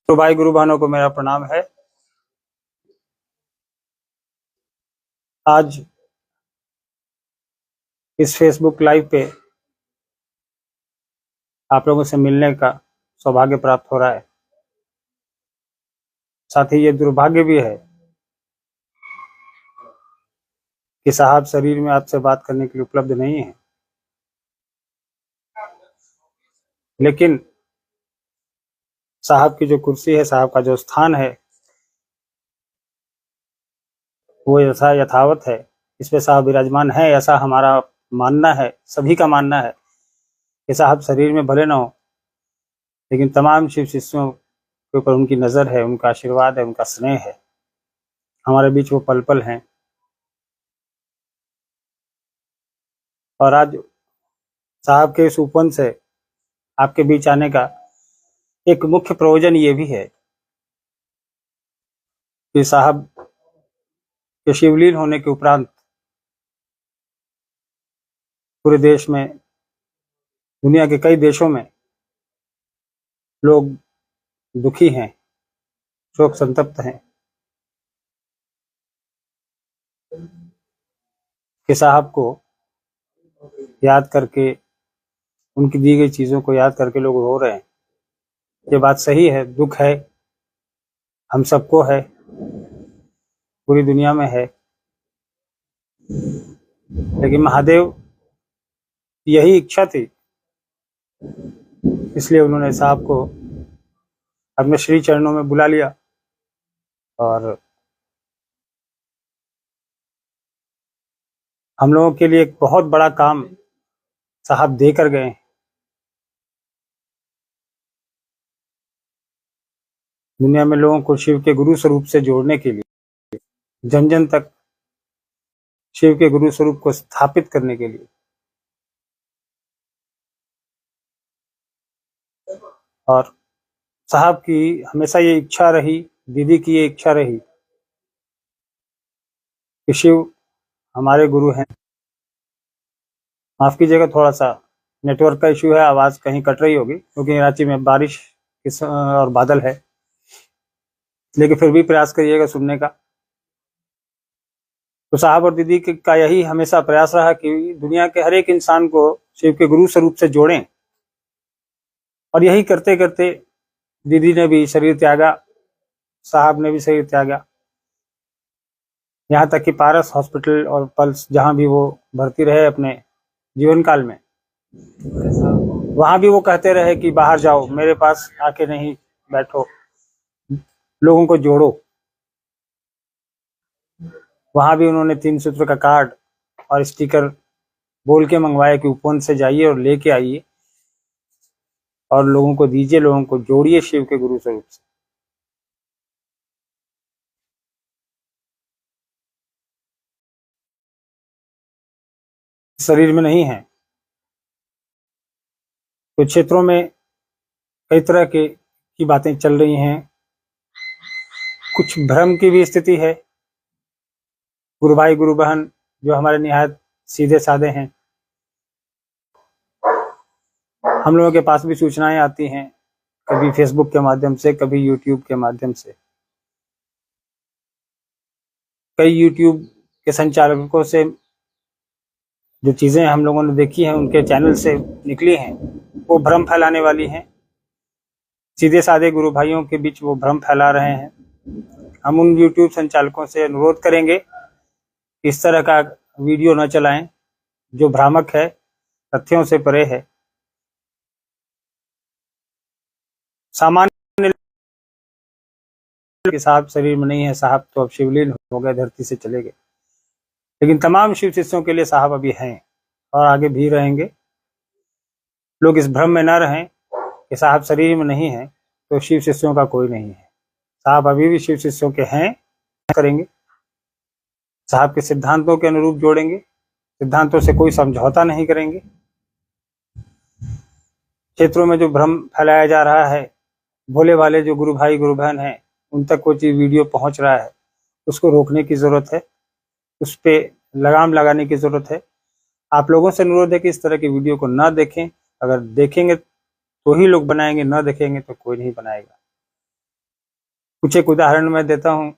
तो भाई गुरु बहनों को मेरा प्रणाम है। आज इस फेसबुक लाइव पे आप लोगों से मिलने का सौभाग्य प्राप्त हो रहा है। साथ ही ये दुर्भाग्य भी है कि साहब शरीर में आपसे बात करने के लिए उपलब्ध नहीं है, लेकिन साहब की जो कुर्सी है, साहब का जो स्थान है, वो यथावत है। इस पे साहब विराजमान है, ऐसा हमारा मानना है, सभी का मानना है कि साहब शरीर में भले ना हो, लेकिन तमाम शिव शिष्यों के ऊपर उनकी नज़र है, उनका आशीर्वाद है, उनका स्नेह है। हमारे बीच वो पल पल हैं। और आज साहब के इस उपवन से आपके बीच आने का एक मुख्य प्रयोजन ये भी है कि साहब के शिवलीन होने के उपरांत पूरे देश में, दुनिया के कई देशों में लोग दुखी हैं, शोक संतप्त हैं कि साहब को याद करके, उनकी दी गई चीज़ों को याद करके लोग रो रहे हैं। ये बात सही है, दुख है, हम सबको है, पूरी दुनिया में है। लेकिन महादेव यही इच्छा थी, इसलिए उन्होंने साहब को अपने श्री चरणों में बुला लिया और हम लोगों के लिए एक बहुत बड़ा काम साहब दे कर गए हैं। दुनिया में लोगों को शिव के गुरु स्वरूप से जोड़ने के लिए, जन जन तक शिव के गुरु स्वरूप को स्थापित करने के लिए। और साहब की हमेशा ये इच्छा रही, दीदी की ये इच्छा रही कि शिव हमारे गुरु हैं। माफ कीजिएगा, थोड़ा सा नेटवर्क का इश्यू है, आवाज कहीं कट रही होगी क्योंकि रांची में बारिश और बादल है, लेकिन फिर भी प्रयास करिएगा सुनने का। तो साहब और दीदी का यही हमेशा प्रयास रहा कि दुनिया के हर एक इंसान को शिव के गुरु स्वरूप से जोड़ें। और यही करते करते दीदी ने भी शरीर त्यागा, साहब ने भी शरीर त्यागा, यहाँ तक कि पारस हॉस्पिटल और पल्स जहाँ भी वो भर्ती रहे अपने जीवन काल में, वहां भी वो कहते रहे कि बाहर जाओ, मेरे पास आके नहीं बैठो, लोगों को जोड़ो। वहां भी उन्होंने 3 सूत्र का कार्ड और स्टिकर बोल के मंगवाया कि उपवन से जाइए और लेके आइए और लोगों को दीजिए, लोगों को जोड़िए शिव के गुरु स्वरूप से। शरीर में नहीं है। कुछ क्षेत्रों में कई तरह की बातें चल रही हैं, कुछ भ्रम की भी स्थिति है। गुरु भाई गुरु बहन जो हमारे निहायत सीधे साधे हैं, हम लोगों के पास भी सूचनाएं आती हैं, कभी फेसबुक के माध्यम से, कभी यूट्यूब के माध्यम से। कई यूट्यूब के संचालकों से जो चीज़ें हम लोगों ने देखी हैं, उनके चैनल से निकली हैं, वो भ्रम फैलाने वाली हैं। सीधे साधे गुरु भाइयों के बीच वो भ्रम फैला रहे हैं। हम उन यूट्यूब संचालकों से अनुरोध करेंगे कि इस तरह का वीडियो न चलाएं जो भ्रामक है, तथ्यों से परे है। सामान्य के साहब शरीर में नहीं है, साहब तो अब शिवलीन हो गए, धरती से चले गए, लेकिन तमाम शिव शिष्यों के लिए साहब अभी हैं और आगे भी रहेंगे। लोग इस भ्रम में न रहें कि साहब शरीर में नहीं है तो शिव शिष्यों का कोई नहीं है। साहब अभी भी शिव शिष्यों के हैं, करेंगे, साहब के सिद्धांतों के अनुरूप जोड़ेंगे, सिद्धांतों से कोई समझौता नहीं करेंगे। क्षेत्रों में जो भ्रम फैलाया जा रहा है, भोले भाले जो गुरु भाई गुरु बहन हैं उन तक कोई चीज वीडियो पहुंच रहा है, उसको रोकने की जरूरत है, उस पर लगाम लगाने की जरूरत है। आप लोगों से अनुरोध है कि इस तरह की वीडियो को ना देखें। अगर देखेंगे तो ही लोग बनाएंगे, ना देखेंगे तो कोई नहीं बनाएगा। कुछ एक उदाहरण मैं देता हूँ।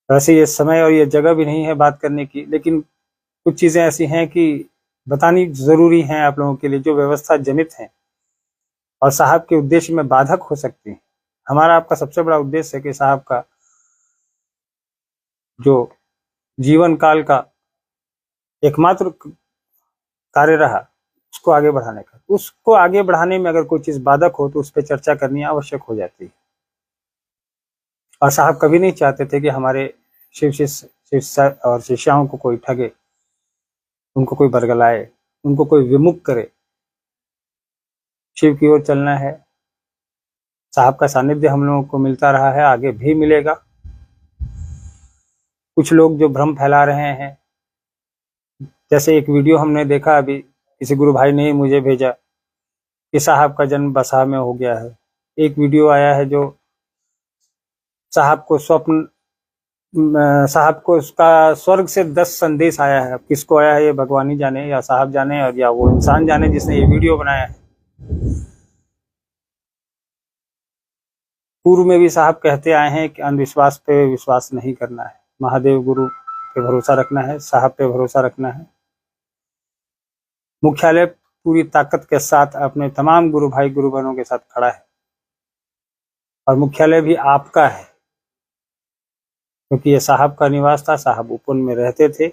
वैसे ये समय और ये जगह भी नहीं है बात करने की, लेकिन कुछ चीजें ऐसी हैं कि बतानी जरूरी हैं आप लोगों के लिए, जो व्यवस्था जनित हैं और साहब के उद्देश्य में बाधक हो सकती हैं। हमारा आपका सबसे बड़ा उद्देश्य है कि साहब का जो जीवन काल का एकमात्र कार्य रहा उसको आगे बढ़ाने का, उसको आगे बढ़ाने में अगर कोई चीज बाधक हो तो उस पर चर्चा करनी आवश्यक हो जाती है। और साहब कभी नहीं चाहते थे कि हमारे शिष्य और शिष्याओं को कोई ठगे, उनको कोई बरगलाए, उनको कोई विमुख करे। शिव की ओर चलना है। साहब का सानिध्य हम लोगों को मिलता रहा है, आगे भी मिलेगा। कुछ लोग जो भ्रम फैला रहे हैं, जैसे एक वीडियो हमने देखा अभी, किसी गुरु भाई ने मुझे भेजा कि साहब का जन्म बसा में हो गया है। एक वीडियो आया है जो साहब को साहब को उसका स्वर्ग से 10 संदेश आया है। किसको आया है ये भगवान ही जाने, या साहब जाने, और या वो इंसान जाने जिसने ये वीडियो बनाया है। पूर्व में भी साहब कहते आए हैं कि अंधविश्वास पे विश्वास नहीं करना है, महादेव गुरु पे भरोसा रखना है, साहब पे भरोसा रखना है। मुख्यालय पूरी ताकत के साथ अपने तमाम गुरु भाई गुरु बहनों के साथ खड़ा है, और मुख्यालय भी आपका है, क्योंकि ये साहब का निवास था। साहब उपवन में रहते थे,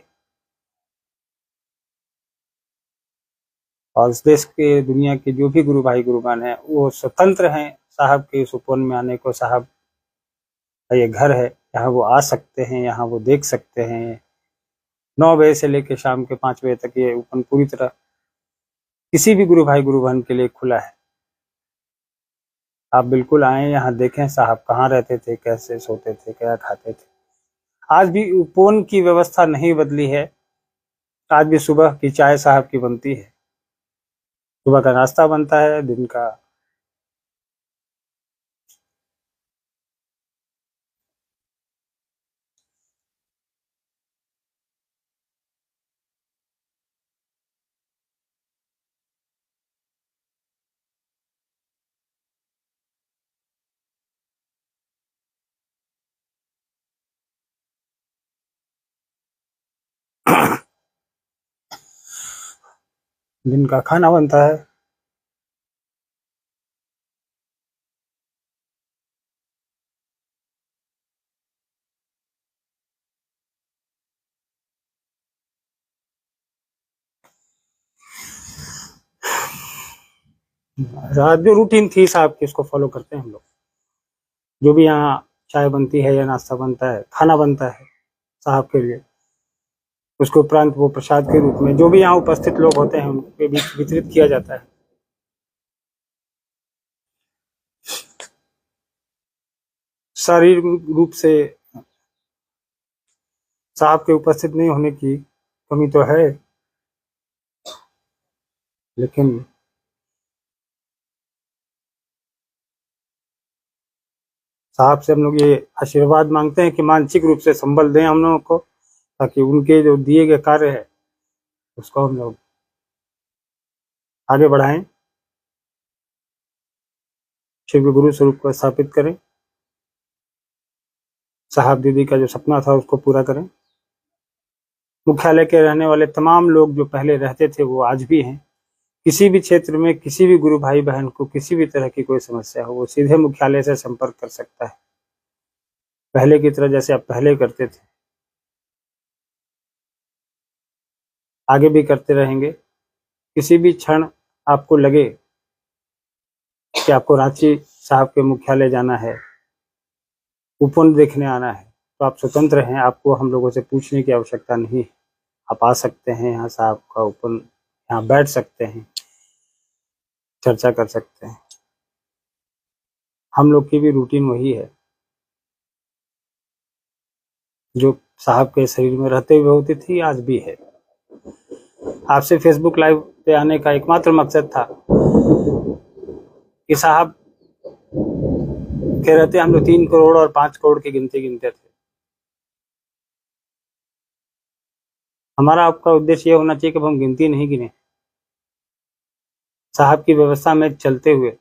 और इस देश के दुनिया के जो भी गुरु भाई गुरु बहन हैं वो स्वतंत्र हैं साहब के इस उपवन में आने को। साहब का ये घर है, यहाँ वो आ सकते हैं, यहाँ वो देख सकते हैं। 9 बजे से लेकर शाम के 5 बजे तक ये उपवन पूरी तरह किसी भी गुरु भाई गुरु बहन के लिए खुला है। आप बिल्कुल आए, यहाँ देखें साहब कहाँ रहते थे, कैसे सोते थे, क्या खाते थे। आज भी उपवन की व्यवस्था नहीं बदली है। आज भी सुबह की चाय साहब की बनती है, सुबह का नाश्ता बनता है, दिन का दिन का खाना बनता है। रात जो रूटीन थी साहब की, उसको फॉलो करते हैं हम लोग। जो भी यहाँ चाय बनती है या नाश्ता बनता है, खाना बनता है साहब के लिए, उसके उपरांत वो प्रसाद के रूप में जो भी यहाँ उपस्थित लोग होते हैं उनके बीच वितरित किया जाता है। शारीरिक रूप से साहब के उपस्थित नहीं होने की कमी तो है, लेकिन साहब से हम लोग ये आशीर्वाद मांगते हैं कि मानसिक रूप से संबल दें हम लोगों को, ताकि उनके जो दिए गए कार्य है उसको हम लोग आगे बढ़ाएं, शिव के गुरु स्वरूप को स्थापित करें, साहब दीदी का जो सपना था उसको पूरा करें। मुख्यालय के रहने वाले तमाम लोग जो पहले रहते थे वो आज भी हैं। किसी भी क्षेत्र में किसी भी गुरु भाई बहन को किसी भी तरह की कोई समस्या हो, वो सीधे मुख्यालय से संपर्क कर सकता है, पहले की तरह जैसे आप पहले करते थे, आगे भी करते रहेंगे। किसी भी क्षण आपको लगे कि आपको रांची साहब के मुख्यालय जाना है, उपवन देखने आना है, तो आप स्वतंत्र हैं, आपको हम लोगों से पूछने की आवश्यकता नहीं। आप आ सकते हैं, यहाँ साहब का उपवन, यहाँ बैठ सकते हैं, चर्चा कर सकते हैं। हम लोग की भी रूटीन वही है जो साहब के शरीर में रहते हुए होती थी, आज भी है। आपसे फेसबुक लाइव पे आने का एकमात्र मकसद था कि साहब के रहते हम लोग 3 करोड़ और 5 करोड़ की गिनती गिनते थे। हमारा आपका उद्देश्य ये होना चाहिए कि हम गिनती नहीं गिने, साहब की व्यवस्था में चलते हुए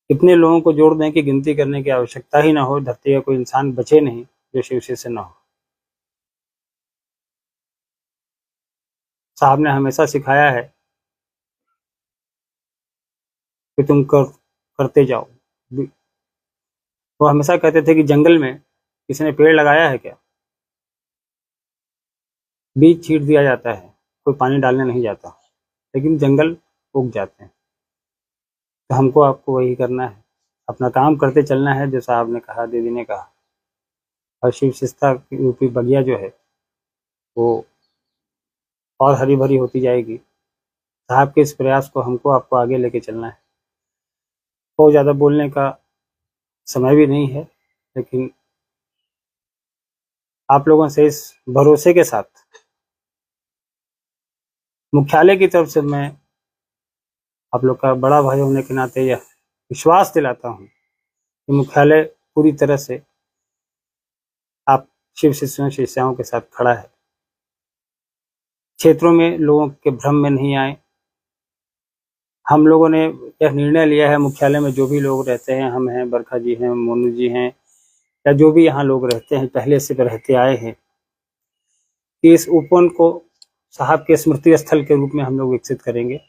इतने लोगों को जोड़ दें कि गिनती करने की आवश्यकता ही ना हो, धरती का कोई इंसान बचे नहीं जो शिव से न हो। साहब ने हमेशा सिखाया है कि तुम करते जाओ। वो हमेशा कहते थे कि जंगल में किसी ने पेड़ लगाया है क्या, बीज छींट दिया जाता है, कोई पानी डालने नहीं जाता, लेकिन जंगल उग जाते हैं। तो हमको आपको वही करना है, अपना काम करते चलना है, जो साहब ने कहा, दीदी ने कहा। और शिव शिष्टता रूपी बगिया जो है वो और हरी भरी होती जाएगी। साहब के इस प्रयास को हमको आपको आगे लेके चलना है। बहुत ज़्यादा बोलने का समय भी नहीं है, लेकिन आप लोगों से इस भरोसे के साथ मुख्यालय की तरफ से मैं आप लोग का बड़ा भाई होने के नाते यह विश्वास दिलाता हूँ कि मुख्यालय पूरी तरह से आप शिव शिष्यों शिष्याओं के साथ खड़ा है। क्षेत्रों में लोगों के भ्रम में नहीं आए। हम लोगों ने यह निर्णय लिया है, मुख्यालय में जो भी लोग रहते हैं, हम हैं, बरखा जी हैं, मोनू जी हैं, या जो भी यहाँ लोग रहते हैं, पहले से रहते आए हैं, कि इस उपवन को साहब के स्मृति स्थल के रूप में हम लोग विकसित करेंगे।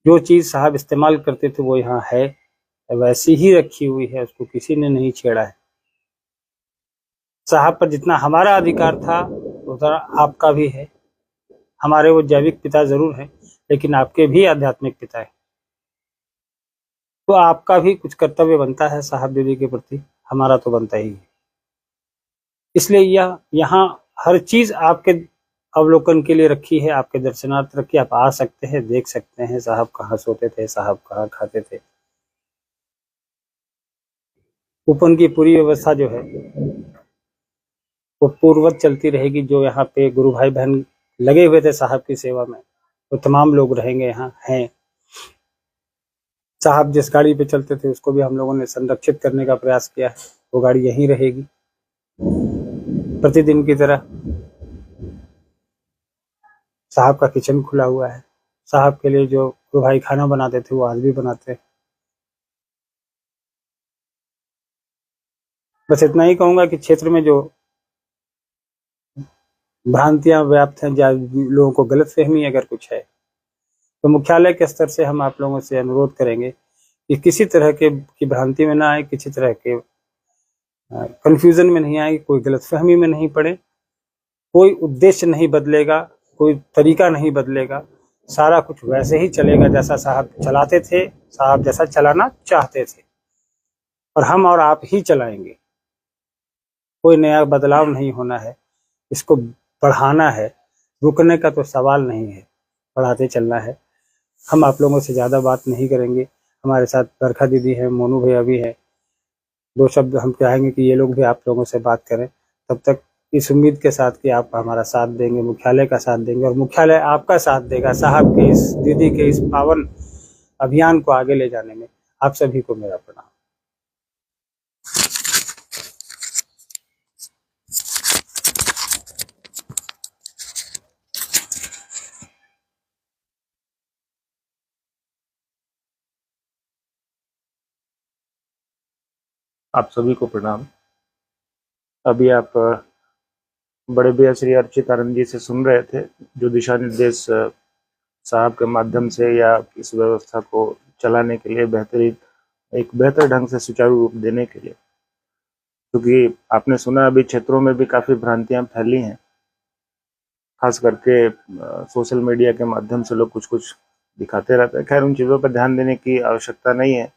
जो चीज़ साहब इस्तेमाल करते थे वो यहाँ है, वैसी ही रखी हुई है, उसको किसी ने नहीं छेड़ा है। साहब पर जितना हमारा अधिकार था उतना आपका भी है। हमारे वो जैविक पिता जरूर हैं, लेकिन आपके भी आध्यात्मिक पिता है। तो आपका भी कुछ कर्तव्य बनता है साहब दीदी के प्रति, हमारा तो बनता ही है। इसलिए यह यहाँ हर चीज आपके अवलोकन के लिए रखी है, आपके दर्शनार्थ रखी। आप आ सकते हैं, देख सकते हैं साहब कहाँ सोते थे, साहब कहाँ खाते थे। उपवन की पूरी व्यवस्था जो है वो पूर्ववत चलती रहेगी। जो यहाँ पे गुरु भाई बहन लगे हुए थे साहब की सेवा में, वो तमाम लोग रहेंगे, यहाँ हैं। साहब जिस गाड़ी पे चलते थे उसको भी हम लोगों ने संरक्षित करने का प्रयास किया है। वो गाड़ी यहीं रहेगी प्रतिदिन की तरह। साहब का किचन खुला हुआ है। साहब के लिए जो भाई खाना बनाते थे वो आज भी बनाते हैं। बस इतना ही कहूंगा कि क्षेत्र में जो भ्रांतियां व्याप्त हैं, या लोगों को गलतफहमी अगर कुछ है, तो मुख्यालय के स्तर से हम आप लोगों से अनुरोध करेंगे कि किसी तरह के की भ्रांति में ना आए, किसी तरह के कंफ्यूजन में नहीं आए, कोई गलतफहमी में नहीं पड़े। कोई उद्देश्य नहीं बदलेगा, कोई तरीका नहीं बदलेगा। सारा कुछ वैसे ही चलेगा जैसा साहब चलाते थे, साहब जैसा चलाना चाहते थे, और हम और आप ही चलाएंगे। कोई नया बदलाव नहीं होना है, इसको बढ़ाना है। रुकने का तो सवाल नहीं है, बढ़ाते चलना है। हम आप लोगों से ज़्यादा बात नहीं करेंगे। हमारे साथ बरखा दीदी है, मोनू भैया भी है। दो शब्द हम चाहेंगे कि ये लोग भी आप लोगों से बात करें। तब तक इस उम्मीद के साथ कि आप हमारा साथ देंगे, मुख्यालय का साथ देंगे, और मुख्यालय आपका साथ देगा साहब के इस दीदी के इस पावन अभियान को आगे ले जाने में। आप सभी को मेरा प्रणाम। आप सभी को प्रणाम। अभी आप बड़े भैया श्री अर्चित आनंद जी से सुन रहे थे, जो दिशा निर्देश साहब के माध्यम से या इस व्यवस्था को चलाने के लिए एक बेहतर ढंग से सुचारू रूप देने के लिए, क्योंकि आपने सुना अभी क्षेत्रों में भी काफी भ्रांतियां फैली हैं। खास करके सोशल मीडिया के माध्यम से लोग कुछ कुछ दिखाते रहते हैं। खैर, उन चीजों पर ध्यान देने की आवश्यकता नहीं है।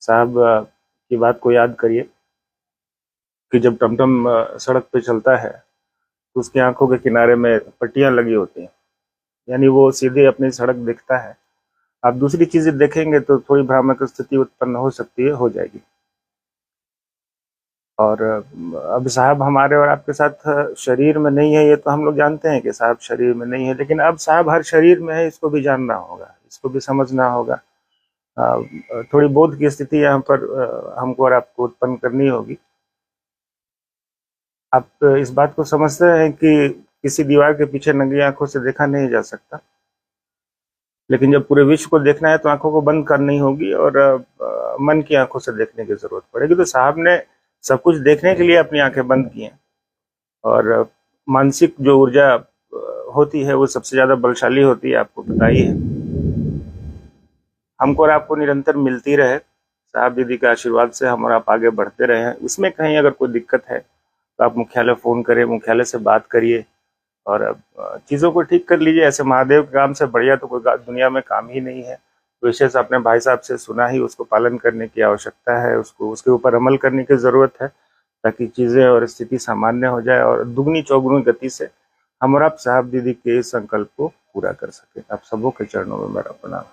साहब की बात को याद करिए कि जब टमटम सड़क पे चलता है तो उसकी आंखों के किनारे में पट्टियां लगी होती हैं, यानी वो सीधे अपनी सड़क दिखता है। आप दूसरी चीजें देखेंगे तो थोड़ी भ्रामक स्थिति उत्पन्न हो सकती है, हो जाएगी। और अब साहब हमारे और आपके साथ शरीर में नहीं है, ये तो हम लोग जानते हैं कि साहब शरीर में नहीं है, लेकिन अब साहब हर शरीर में है, इसको भी जानना होगा, इसको भी समझना होगा। थोड़ी बोध की स्थिति यहाँ पर हमको और आपको उत्पन्न करनी होगी। आप इस बात को समझते हैं कि किसी दीवार के पीछे नंगी आंखों से देखा नहीं जा सकता। लेकिन जब पूरे विश्व को देखना है तो आंखों को बंद करनी होगी और मन की आंखों से देखने की जरूरत पड़ेगी। तो साहब ने सब कुछ देखने के लिए अपनी आंखें बंद की हैं और मानसिक जो ऊर्जा होती है वो सबसे ज्यादा बलशाली होती है, आपको पता ही है। हमको और आपको निरंतर मिलती रहे, साहब दीदी के आशीर्वाद से हम और आप आगे बढ़ते रहे हैं। इसमें कहीं अगर कोई दिक्कत है तो आप मुख्यालय फोन करें, मुख्यालय से बात करिए और चीज़ों को ठीक कर लीजिए। ऐसे महादेव के काम से बढ़िया तो कोई दुनिया में काम ही नहीं है। विशेष अपने भाई साहब से सुना ही, उसको पालन करने की आवश्यकता है, उसको उसके ऊपर अमल करने की ज़रूरत है ताकि चीज़ें और स्थिति सामान्य हो जाए और दुगनी चौगुनी गति से हम और आप साहब दीदी के इस संकल्प को पूरा कर सके। आप सबों के चरणों में मेरा प्रणाम।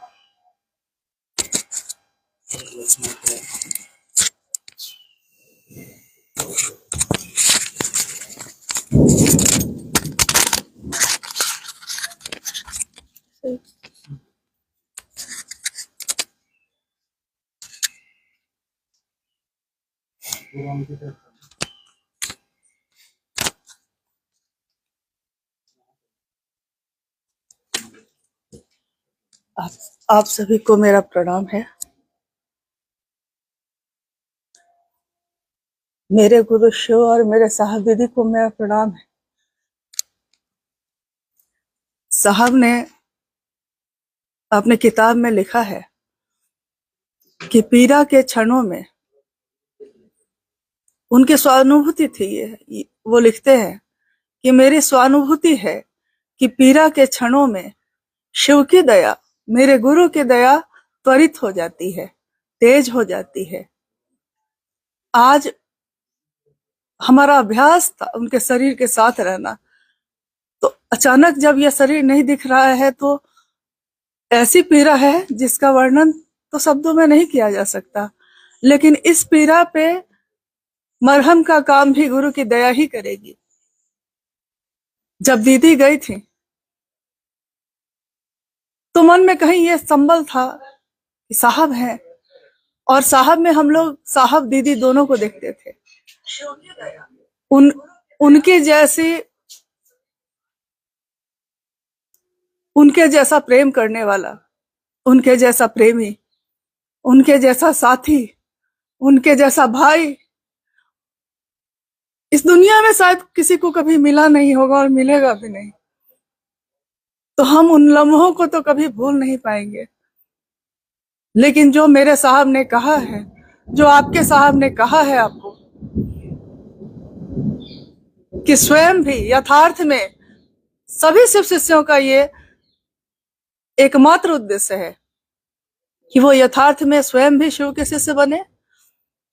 आप सभी को मेरा प्रणाम है। मेरे गुरु शिव और मेरे साहब दीदी को मेरा प्रणाम है। साहब ने अपने किताब में लिखा है कि पीड़ा के क्षणों में उनकी स्वानुभूति थी। ये वो लिखते हैं कि मेरी स्वानुभूति है कि पीड़ा के क्षणों में शिव की दया, मेरे गुरु की दया त्वरित हो जाती है, तेज हो जाती है। आज हमारा अभ्यास था उनके शरीर के साथ रहना, तो अचानक जब यह शरीर नहीं दिख रहा है तो ऐसी पीड़ा है जिसका वर्णन तो शब्दों में नहीं किया जा सकता। लेकिन इस पीड़ा पे मरहम का काम भी गुरु की दया ही करेगी। जब दीदी गई थी तो मन में कहीं ये संबल था कि साहब हैं, और साहब में हम लोग साहब दीदी दोनों को देखते थे। उनके जैसा प्रेम करने वाला, उनके जैसा प्रेमी, उनके जैसा साथी, उनके जैसा भाई इस दुनिया में शायद किसी को कभी मिला नहीं होगा और मिलेगा भी नहीं। तो हम उन लम्हों को तो कभी भूल नहीं पाएंगे। लेकिन जो मेरे साहब ने कहा है, जो आपके साहब ने कहा है आपको, कि स्वयं भी यथार्थ में सभी शिव शिष्यों का ये एकमात्र उद्देश्य है कि वो यथार्थ में स्वयं भी शिव के शिष्य बने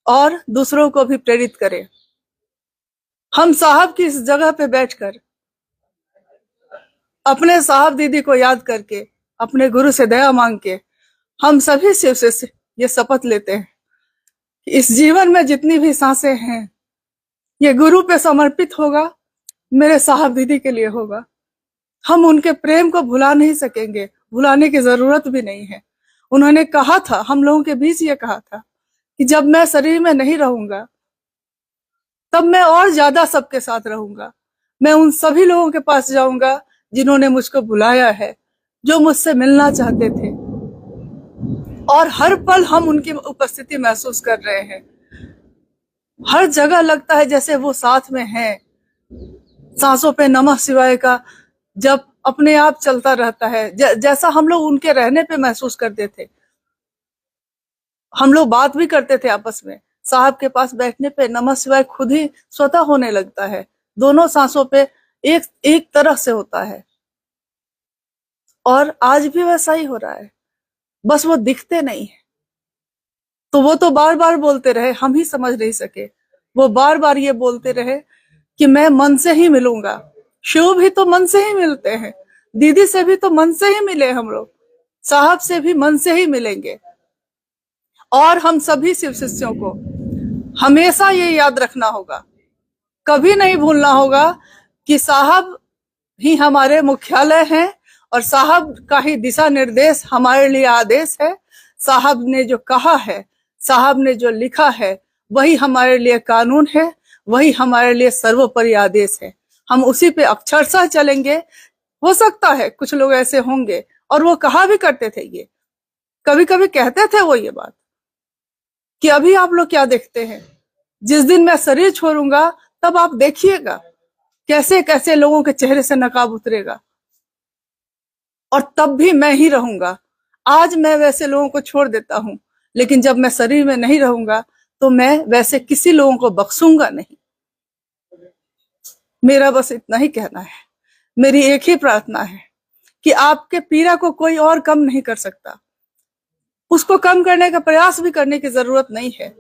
और दूसरों को भी प्रेरित करे। हम साहब की इस जगह पे बैठकर अपने साहब दीदी को याद करके, अपने गुरु से दया मांग के, हम सभी शिव शिष्य ये शपथ लेते हैं कि इस जीवन में जितनी भी सांसें हैं ये गुरु पे समर्पित होगा, मेरे साहब दीदी के लिए होगा। हम उनके प्रेम को भुला नहीं सकेंगे, भुलाने की जरूरत भी नहीं है। उन्होंने कहा था, हम लोगों के बीच ये कहा था कि जब मैं शरीर में नहीं रहूंगा तब मैं और ज्यादा सबके साथ रहूंगा। मैं उन सभी लोगों के पास जाऊंगा जिन्होंने मुझको बुलाया है, जो मुझसे मिलना चाहते थे, और हर पल हम उनकी उपस्थिति महसूस कर रहे हैं। हर जगह लगता है जैसे वो साथ में हैं। सांसों पे नमः शिवाय का जब अपने आप चलता रहता है, जैसा हम लोग उनके रहने पे महसूस करते थे। हम लोग बात भी करते थे आपस में, साहब के पास बैठने पे नमः शिवाय खुद ही स्वतः होने लगता है। दोनों सांसों पे एक तरह से होता है, और आज भी वैसा ही हो रहा है, बस वो दिखते नहीं है। तो वो तो बार बार बोलते रहे, हम ही समझ नहीं सके। वो बार बार ये बोलते रहे कि मैं मन से ही मिलूंगा। शिव भी तो मन से ही मिलते हैं, दीदी से भी तो मन से ही मिले हम लोग, साहब से भी मन से ही मिलेंगे। और हम सभी शिव शिष्यों को हमेशा ये याद रखना होगा, कभी नहीं भूलना होगा कि साहब ही हमारे मुख्यालय हैं और साहब का ही दिशा निर्देश हमारे लिए आदेश है। साहब ने जो कहा है, साहब ने जो लिखा है, वही हमारे लिए कानून है, वही हमारे लिए सर्वोपरि आदेश है। हम उसी पे अक्षरशः चलेंगे। हो सकता है कुछ लोग ऐसे होंगे और वो कहा भी करते थे, ये कभी कभी कहते थे वो ये बात कि अभी आप लोग क्या देखते हैं, जिस दिन मैं शरीर छोड़ूंगा तब आप देखिएगा कैसे कैसे लोगों के चेहरे से नकाब उतरेगा, और तब भी मैं ही रहूंगा। आज मैं वैसे लोगों को छोड़ देता हूं, लेकिन जब मैं शरीर में नहीं रहूंगा तो मैं वैसे किसी लोगों को बख्शूंगा नहीं। मेरा बस इतना ही कहना है, मेरी एक ही प्रार्थना है कि आपके पीड़ा को कोई और कम नहीं कर सकता, उसको कम करने का प्रयास भी करने की जरूरत नहीं है।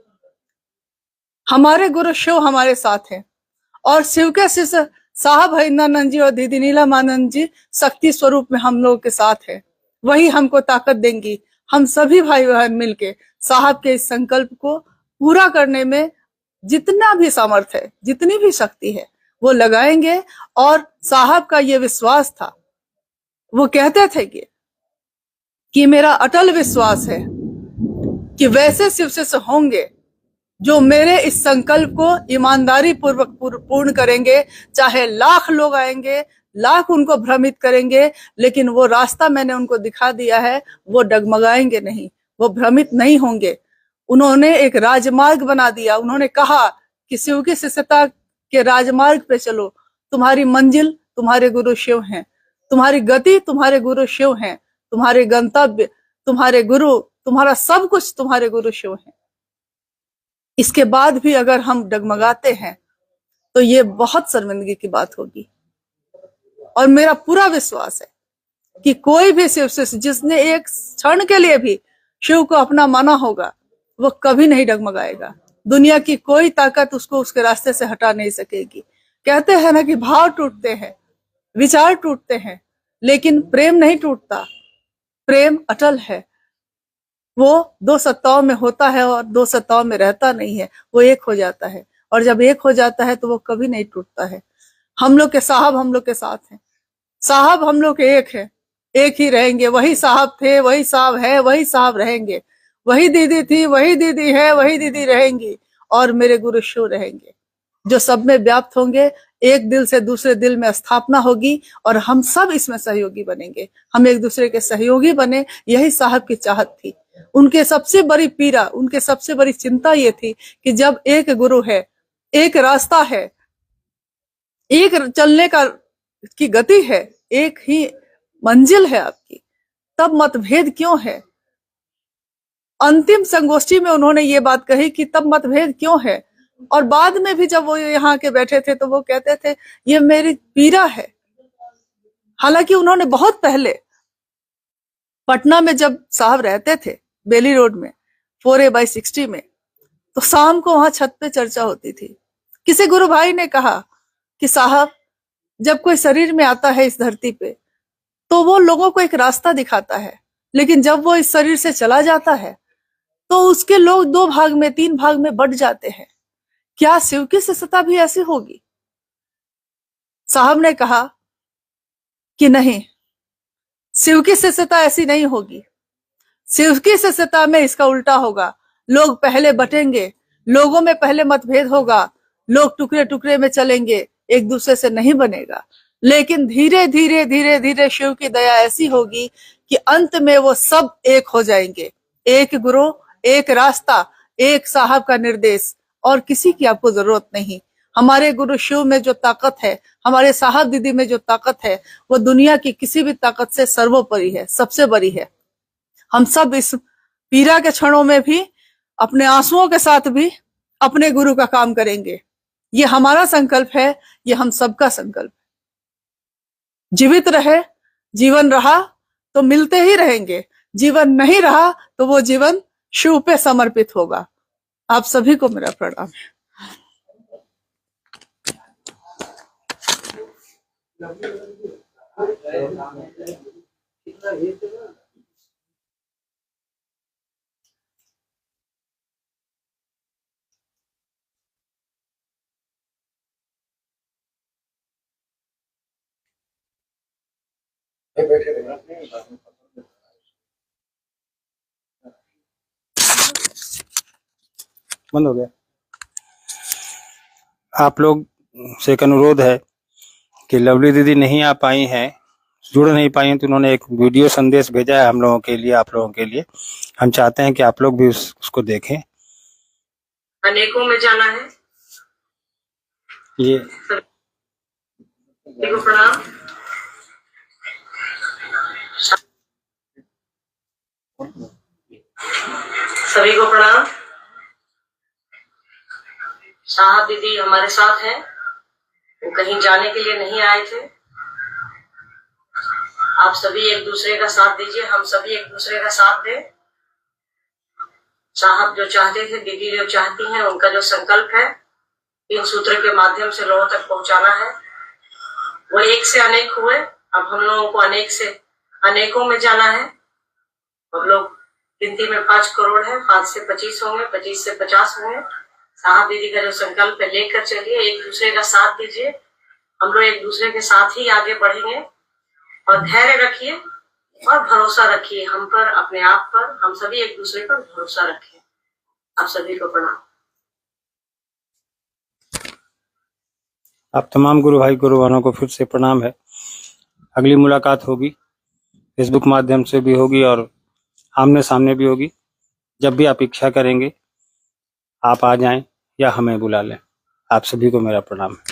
हमारे गुरु शिव हमारे साथ हैं, और शिव के शिष्य साहब हरिंद्रानंद जी और दीदी नीलमानंद जी शक्ति स्वरूप में हम लोगों के साथ है। वही हमको ताकत देंगी। हम सभी भाई बहन मिलके साहब के इस संकल्प को पूरा करने में जितना भी सामर्थ्य है, जितनी भी शक्ति है, वो लगाएंगे। और साहब का ये विश्वास था, वो कहते थे कि मेरा अटल विश्वास है कि वैसे शिव शिष्य होंगे जो मेरे इस संकल्प को ईमानदारी पूर्वक पूर्ण करेंगे। चाहे लाख लोग आएंगे, लाख उनको भ्रमित करेंगे, लेकिन वो रास्ता मैंने उनको दिखा दिया है, वो डगमगाएंगे नहीं, वो भ्रमित नहीं होंगे। उन्होंने एक राजमार्ग बना दिया। उन्होंने कहा कि शिव की शिष्यता के राजमार्ग पे चलो, तुम्हारी मंजिल तुम्हारे गुरु शिव हैं, तुम्हारी गति तुम्हारे गुरु शिव हैं, तुम्हारे गंतव्य तुम्हारे गुरु, तुम्हारा सब कुछ तुम्हारे गुरु शिव हैं। इसके बाद भी अगर हम डगमगाते हैं तो ये बहुत शर्मिंदगी की बात होगी। और मेरा पूरा विश्वास है कि कोई भी शिव शिष्य जिसने एक क्षण के लिए भी शिव को अपना माना होगा, वो कभी नहीं डगमगाएगा। दुनिया की कोई ताकत उसको उसके रास्ते से हटा नहीं सकेगी। कहते हैं ना कि भाव टूटते हैं, विचार टूटते हैं, लेकिन प्रेम नहीं टूटता। प्रेम अटल है, वो दो सत्ताओं में होता है और दो सत्ताओं में रहता नहीं है, वो एक हो जाता है। और जब एक हो जाता है तो वो कभी नहीं टूटता है। हम लोग के साहब हम लोग के साथ हैं, साहब हम लोग के एक है, एक ही रहेंगे। वही साहब थे, वही साहब है, वही साहब रहेंगे। वही दीदी थी, वही दीदी है, वही दीदी रहेंगी, और मेरे गुरु शिव रहेंगे जो सब में व्याप्त होंगे। एक दिल से दूसरे दिल में स्थापना होगी और हम सब इसमें सहयोगी बनेंगे। हम एक दूसरे के सहयोगी बने, यही साहब की चाहत थी। उनके सबसे बड़ी पीड़ा, उनके सबसे बड़ी चिंता ये थी कि जब एक गुरु है, एक रास्ता है, एक चलने का की गति है, एक ही मंजिल है आपकी, तब मतभेद क्यों है। अंतिम संगोष्ठी में उन्होंने ये बात कही कि तब मतभेद क्यों है। और बाद में भी जब वो यहाँ के बैठे थे तो वो कहते थे ये मेरी पीड़ा है। हालांकि उन्होंने बहुत पहले पटना में जब साहब रहते थे बेली रोड में 4A/60 में, तो शाम को वहां छत पे चर्चा होती थी। किसी गुरु भाई ने कहा कि साहब जब कोई शरीर में आता है इस धरती पे तो वो लोगों को एक रास्ता दिखाता है, लेकिन जब वो इस शरीर से चला जाता है तो उसके लोग 2 भाग में 3 भाग में बट जाते हैं। क्या शिव की शिष्यता भी ऐसी होगी? साहब ने कहा कि नहीं, शिव की शिष्यता ऐसी नहीं होगी। शिव की शिष्यता में इसका उल्टा होगा। लोग पहले बटेंगे, लोगों में पहले मतभेद होगा, लोग टुकड़े टुकड़े में चलेंगे, एक दूसरे से नहीं बनेगा। लेकिन धीरे धीरे धीरे धीरे शिव की दया ऐसी होगी कि अंत में वो सब एक हो जाएंगे। एक गुरु, एक रास्ता, एक साहब का निर्देश, और किसी की आपको जरूरत नहीं। हमारे गुरु शिव में जो ताकत है, हमारे साहब दीदी में जो ताकत है, वो दुनिया की किसी भी ताकत से सर्वोपरि है, सबसे बड़ी है। हम सब इस पीड़ा के क्षणों में भी अपने आंसुओं के साथ भी अपने गुरु का काम करेंगे। ये हमारा संकल्प है, ये हम सबका संकल्प है। जीवित रहे, जीवन रहा तो मिलते ही रहेंगे, जीवन नहीं रहा तो वो जीवन शिव पे समर्पित होगा। आप सभी को मेरा प्रणाम है। बंद हो गया। आप लोग से एक अनुरोध है कि लवली दीदी नहीं आ पाई हैं, जुड़ नहीं पाई हैं, तो उन्होंने एक वीडियो संदेश भेजा है हम लोगों के लिए, आप लोगों के लिए। हम चाहते हैं कि आप लोग भी उसको देखें। अनेकों में जाना है। ये सभी को प्रणाम। सभी को प्रणाम। साहब दीदी हमारे साथ हैं, वो कहीं जाने के लिए नहीं आए थे। आप सभी एक दूसरे का साथ दीजिए, हम सभी एक दूसरे का साथ दें। साहब जो चाहते थे, दीदी जो चाहती हैं, उनका जो संकल्प है इन सूत्र के माध्यम से लोगों तक पहुंचाना है, वो एक से अनेक हुए। अब हम लोगों को अनेक से अनेकों में जाना है। हम लोग गिनती में 5 करोड़ है, 5 से 25 होंगे, 25 से 50 होंगे। साहब दीदी का जो संकल्प है लेकर चलिए, एक दूसरे का साथ दीजिए। हम लोग एक दूसरे के साथ ही आगे बढ़ेंगे। और धैर्य रखिए और भरोसा रखिए हम पर, अपने आप पर। हम सभी एक दूसरे पर भरोसा रखें। आप सभी को प्रणाम। आप तमाम गुरु भाई गुरुवानों को फिर से प्रणाम है। अगली मुलाकात होगी, फेसबुक माध्यम से भी होगी और आमने सामने भी होगी। जब भी आप इच्छा करेंगे आप आ जाएं या हमें बुला लें। आप सभी को मेरा प्रणाम है।